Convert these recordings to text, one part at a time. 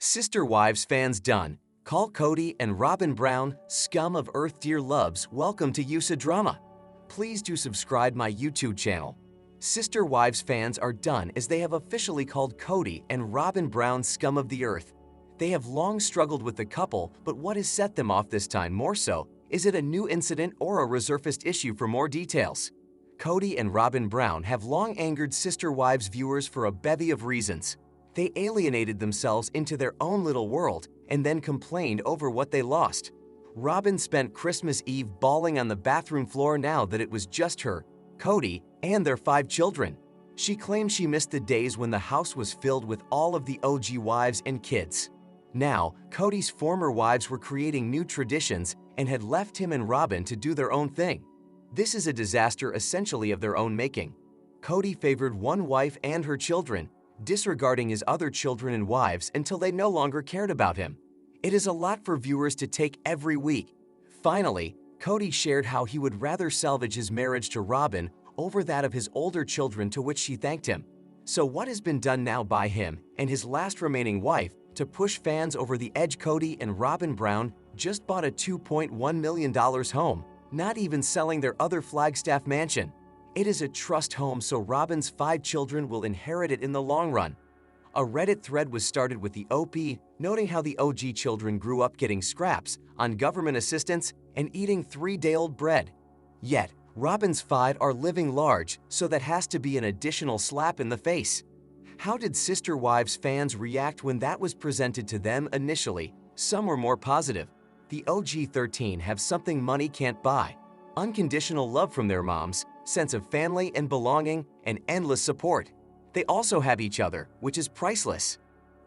Sister Wives fans done. Call Kody and Robyn Brown, scum of earth dear loves, welcome to USA Drama. Please do subscribe my YouTube channel. Sister Wives fans are done as they have officially called Kody and Robyn Brown scum of the earth. They have long struggled with the couple, but what has set them off this time more so? Is it a new incident or a resurfaced issue? For more details, Kody and Robyn Brown have long angered Sister Wives viewers for a bevy of reasons. They alienated themselves into their own little world and then complained over what they lost. Robyn spent Christmas Eve bawling on the bathroom floor now that it was just her, Kody, and their 5 children. She claimed she missed the days when the house was filled with all of the OG wives and kids. Now, Kody's former wives were creating new traditions and had left him and Robyn to do their own thing. This is a disaster essentially of their own making. Kody favored one wife and her children, disregarding his other children and wives until they no longer cared about him. It is a lot for viewers to take every week. Finally, Kody shared how he would rather salvage his marriage to Robyn over that of his older children, to which she thanked him. So what has been done now by him and his last remaining wife to push fans over the edge? Kody and Robyn Brown just bought a $2.1 million home, not even selling their other Flagstaff mansion. It is a trust home, so Robyn's 5 children will inherit it in the long run. A Reddit thread was started with the OP, noting how the OG children grew up getting scraps on government assistance and eating 3-day-old bread. Yet, Robyn's 5 are living large, so that has to be an additional slap in the face. How did Sister Wives fans react when that was presented to them initially? Some were more positive. The OG 13 have something money can't buy: unconditional love from their moms, sense of family and belonging, and endless support. They also have each other, which is priceless.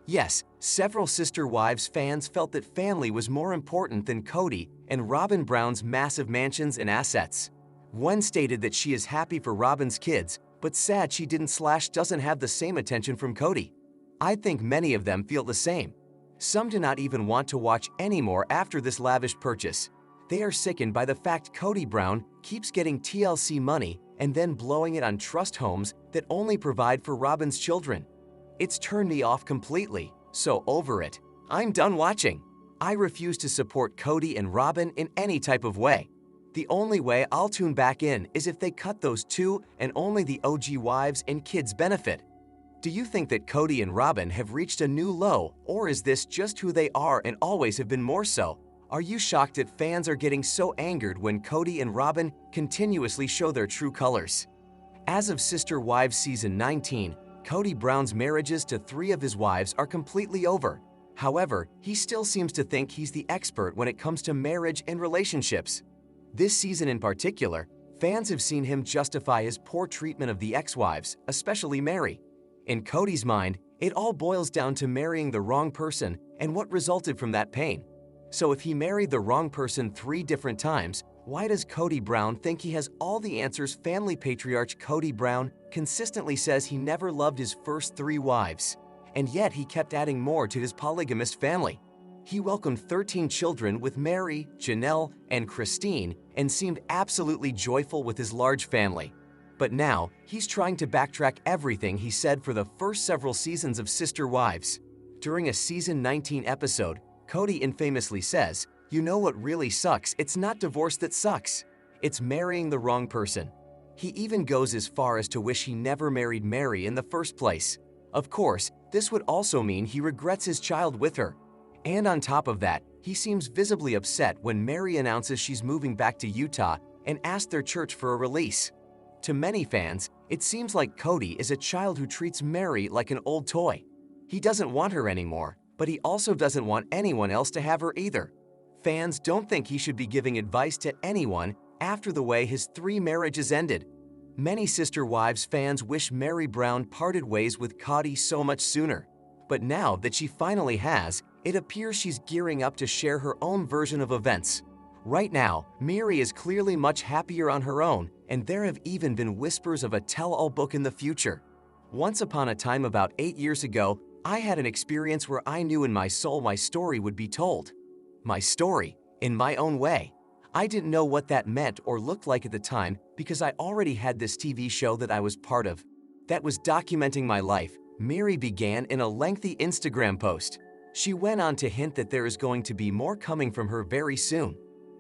Yes, several Sister Wives fans felt that family was more important than Kody and Robyn Brown's massive mansions and assets. Gwen stated that she is happy for Robyn's kids, but sad she doesn't have the same attention from Kody. I think many of them feel the same. Some do not even want to watch anymore after this lavish purchase. They are sickened by the fact Kody Brown keeps getting TLC money and then blowing it on trust homes that only provide for Robyn's children. It's turned me off completely, so over it. I'm done watching. I refuse to support Kody and Robyn in any type of way. The only way I'll tune back in is if they cut those 2 and only the OG wives and kids benefit. Do you think that Kody and Robyn have reached a new low, or is this just who they are and always have been more so? Are you shocked that fans are getting so angered when Kody and Robyn continuously show their true colors? As of Sister Wives Season 19, Kody Brown's marriages to 3 of his wives are completely over. However, he still seems to think he's the expert when it comes to marriage and relationships. This season in particular, fans have seen him justify his poor treatment of the ex-wives, especially Mary. In Kody's mind, it all boils down to marrying the wrong person and what resulted from that pain. So if he married the wrong person 3 different times, why does Kody Brown think he has all the answers? Family patriarch Kody Brown consistently says he never loved his first 3 wives, and yet he kept adding more to his polygamist family. He welcomed 13 children with Mary, Janelle, and Christine and seemed absolutely joyful with his large family. But now, he's trying to backtrack everything he said for the first several seasons of Sister Wives. During a Season 19 episode, Kody infamously says, "You know what really sucks? It's not divorce that sucks. It's marrying the wrong person." He even goes as far as to wish he never married Mary in the first place. Of course, this would also mean he regrets his child with her. And on top of that, he seems visibly upset when Mary announces she's moving back to Utah and asked their church for a release. To many fans, it seems like Kody is a child who treats Mary like an old toy. He doesn't want her anymore, but he also doesn't want anyone else to have her either. Fans don't think he should be giving advice to anyone after the way his 3 marriages ended. Many Sister Wives fans wish Mary Brown parted ways with Kody so much sooner. But now that she finally has, it appears she's gearing up to share her own version of events. Right now, Mary is clearly much happier on her own, and there have even been whispers of a tell-all book in the future. Once upon a time about 8 years ago, I had an experience where I knew in my soul my story would be told. My story, in my own way. I didn't know what that meant or looked like at the time because I already had this TV show that I was part of that was documenting my life. Mary began in a lengthy Instagram post. She went on to hint that there is going to be more coming from her very soon.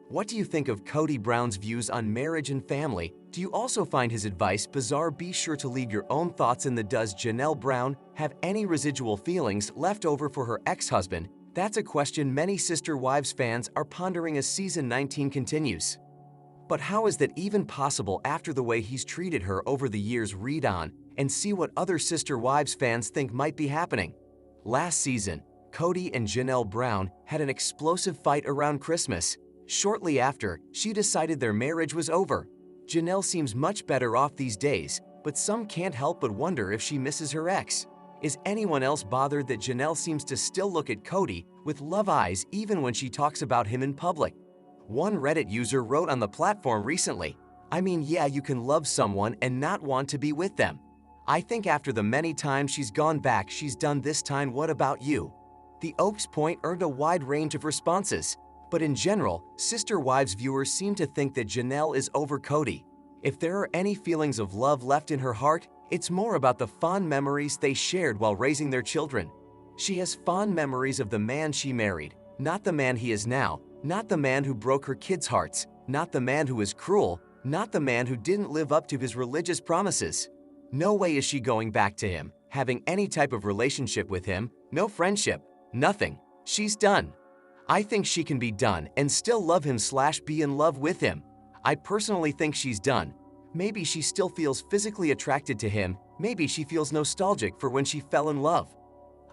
What do you think of Kody Brown's views on marriage and family? Do you also find his advice bizarre? Be sure to leave your own thoughts in the Does Janelle Brown have any residual feelings left over for her ex-husband? That's a question many Sister Wives fans are pondering as season 19 continues. But how is that even possible after the way he's treated her over the years? Read on and see what other Sister Wives fans think might be happening. Last season, Kody and Janelle Brown had an explosive fight around Christmas. Shortly after, she decided their marriage was over. Janelle seems much better off these days, but some can't help but wonder if she misses her ex. Is anyone else bothered that Janelle seems to still look at Kody with love eyes even when she talks about him in public? One Reddit user wrote on the platform recently, "I mean, yeah, you can love someone and not want to be with them. I think after the many times she's gone back, she's done this time. What about you?" The Oaks point earned a wide range of responses. But in general, Sister Wives viewers seem to think that Janelle is over Kody. If there are any feelings of love left in her heart, it's more about the fond memories they shared while raising their children. She has fond memories of the man she married, not the man he is now, not the man who broke her kids' hearts, not the man who is cruel, not the man who didn't live up to his religious promises. No way is she going back to him, having any type of relationship with him, no friendship, nothing. She's done. I think she can be done and still love him / be in love with him. I personally think she's done. Maybe she still feels physically attracted to him. Maybe she feels nostalgic for when she fell in love.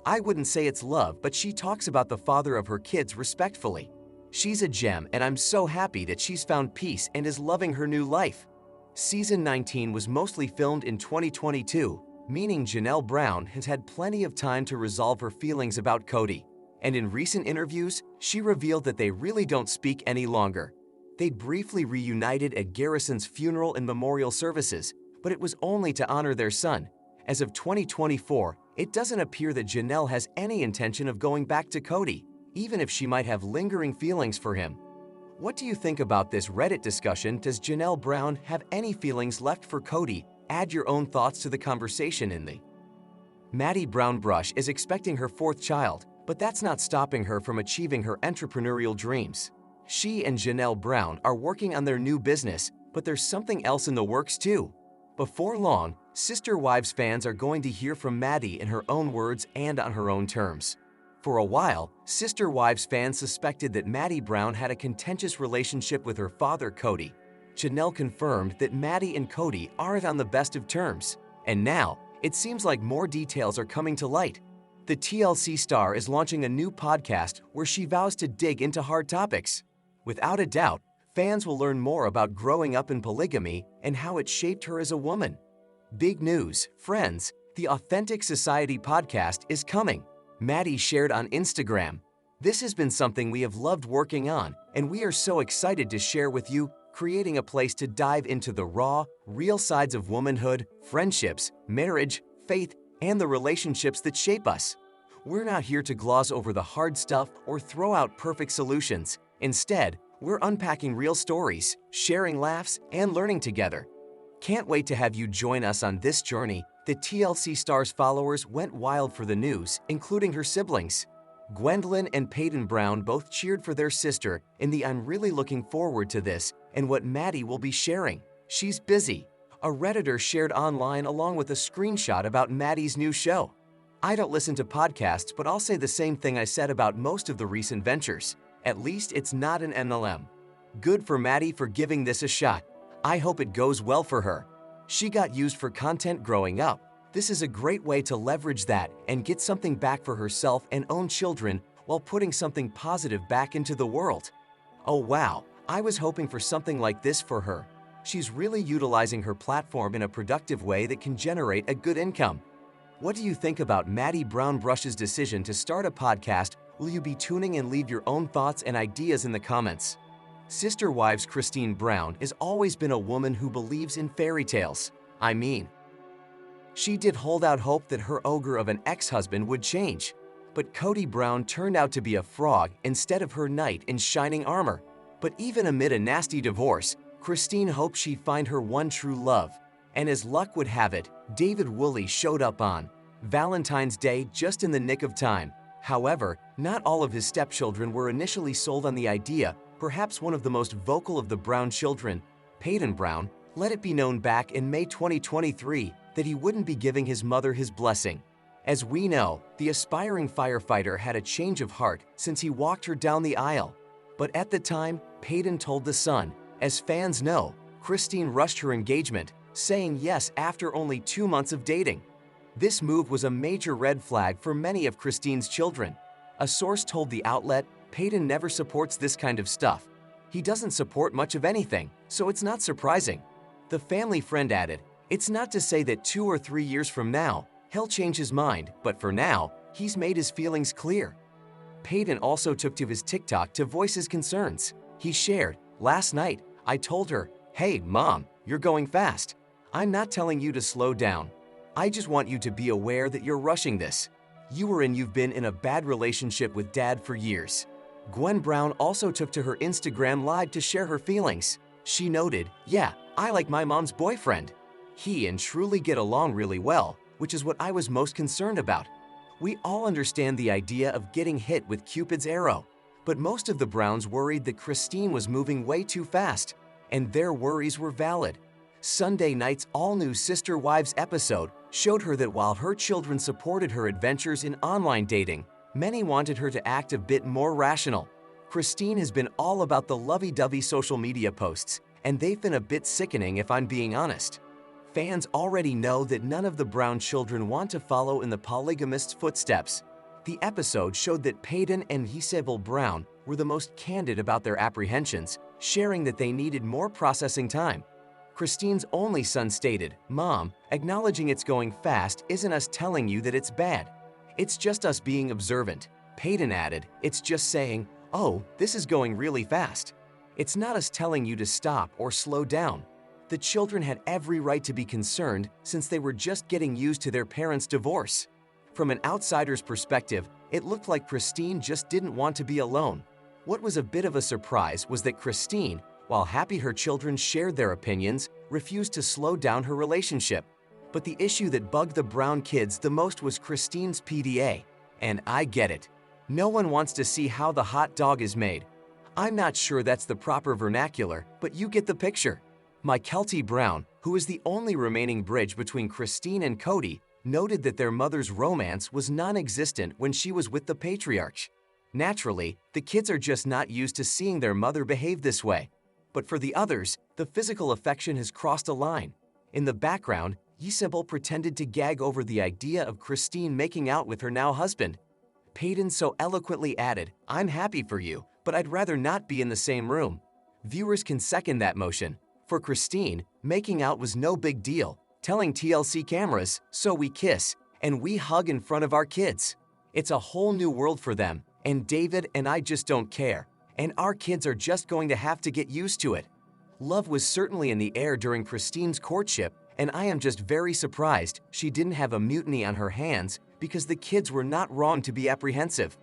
I wouldn't say it's love, but she talks about the father of her kids respectfully. She's a gem, and I'm so happy that she's found peace and is loving her new life. Season 19 was mostly filmed in 2022, meaning Janelle Brown has had plenty of time to resolve her feelings about Kody. And in recent interviews, she revealed that they really don't speak any longer. They briefly reunited at Garrison's funeral and memorial services, but it was only to honor their son. As of 2024, it doesn't appear that Janelle has any intention of going back to Kody, even if she might have lingering feelings for him. What do you think about this Reddit discussion? Does Janelle Brown have any feelings left for Kody? Add your own thoughts to the conversation in the Maddie Brown Brush is expecting her 4th child, but that's not stopping her from achieving her entrepreneurial dreams. She and Janelle Brown are working on their new business, but there's something else in the works too. Before long, Sister Wives fans are going to hear from Maddie in her own words and on her own terms. For a while, Sister Wives fans suspected that Maddie Brown had a contentious relationship with her father, Cody. Janelle confirmed that Maddie and Cody aren't on the best of terms, and now it seems like more details are coming to light. The TLC star is launching a new podcast where she vows to dig into hard topics. Without a doubt, fans will learn more about growing up in polygamy and how it shaped her as a woman. Big news, friends, the Authentic Society podcast is coming. Maddie shared on Instagram. This has been something we have loved working on, and we are so excited to share with you, creating a place to dive into the raw, real sides of womanhood, friendships, marriage, faith, and the relationships that shape us. We're not here to gloss over the hard stuff or throw out perfect solutions. Instead, we're unpacking real stories, sharing laughs, and learning together. Can't wait to have you join us on this journey. The TLC star's followers went wild for the news, including her siblings. Gwendolyn and Peyton Brown both cheered for their sister in the "I'm really looking forward to this" and what Maddie will be sharing. She's busy. A Redditor shared online along with a screenshot about Maddie's new show. I don't listen to podcasts, but I'll say the same thing I said about most of the recent ventures. At least it's not an MLM. Good for Maddie for giving this a shot. I hope it goes well for her. She got used for content growing up. This is a great way to leverage that and get something back for herself and own children while putting something positive back into the world. Oh wow, I was hoping for something like this for her. She's really utilizing her platform in a productive way that can generate a good income. What do you think about Maddie Brown Brush's decision to start a podcast? Will you be tuning and leave your own thoughts and ideas in the comments? Sister Wives Christine Brown has always been a woman who believes in fairy tales. I mean, she did hold out hope that her ogre of an ex-husband would change. But Kody Brown turned out to be a frog instead of her knight in shining armor. But even amid a nasty divorce, Christine hoped she'd find her one true love. And as luck would have it, David Woolley showed up on Valentine's Day just in the nick of time. However, not all of his stepchildren were initially sold on the idea. Perhaps one of the most vocal of the Brown children, Peyton Brown, let it be known back in May 2023 that he wouldn't be giving his mother his blessing. As we know, the aspiring firefighter had a change of heart since he walked her down the aisle. But at the time, Peyton told The Sun, as fans know, Christine rushed her engagement, saying yes after only 2 months of dating. This move was a major red flag for many of Christine's children. A source told the outlet, Peyton never supports this kind of stuff. He doesn't support much of anything, so it's not surprising. The family friend added, it's not to say that 2 or 3 years from now, he'll change his mind, but for now, he's made his feelings clear. Peyton also took to his TikTok to voice his concerns. He shared, last night, I told her, hey, Mom, you're going fast. I'm not telling you to slow down. I just want you to be aware that you're rushing this. You've been in a bad relationship with Dad for years. Gwen Brown also took to her Instagram Live to share her feelings. She noted, yeah, I like my mom's boyfriend. He and truly get along really well, which is what I was most concerned about. We all understand the idea of getting hit with Cupid's arrow, but most of the Browns worried that Christine was moving way too fast, and their worries were valid. Sunday night's all-new Sister Wives episode showed her that while her children supported her adventures in online dating, many wanted her to act a bit more rational. Christine has been all about the lovey-dovey social media posts, and they've been a bit sickening if I'm being honest. Fans already know that none of the Brown children want to follow in the polygamist's footsteps. The episode showed that Peyton and Isabel Brown were the most candid about their apprehensions, sharing that they needed more processing time. Christine's only son stated, Mom, acknowledging it's going fast isn't us telling you that it's bad. It's just us being observant. Peyton added, it's just saying, oh, this is going really fast. It's not us telling you to stop or slow down. The children had every right to be concerned since they were just getting used to their parents' divorce. From an outsider's perspective, it looked like Christine just didn't want to be alone. What was a bit of a surprise was that Christine, while happy her children shared their opinions, refused to slow down her relationship. But the issue that bugged the Brown kids the most was Christine's PDA. And I get it. No one wants to see how the hot dog is made. I'm not sure that's the proper vernacular, but you get the picture. Mykelti Brown, who is the only remaining bridge between Christine and Cody, noted that their mother's romance was non-existent when she was with the patriarch. Naturally, the kids are just not used to seeing their mother behave this way. But for the others, the physical affection has crossed a line. In the background, Isabel pretended to gag over the idea of Christine making out with her now husband. Peyton so eloquently added, I'm happy for you, but I'd rather not be in the same room. Viewers can second that motion. For Christine, making out was no big deal, telling TLC cameras, so we kiss, and we hug in front of our kids. It's a whole new world for them, and David and I just don't care, and our kids are just going to have to get used to it. Love was certainly in the air during Christine's courtship, and I am just very surprised she didn't have a mutiny on her hands because the kids were not wrong to be apprehensive.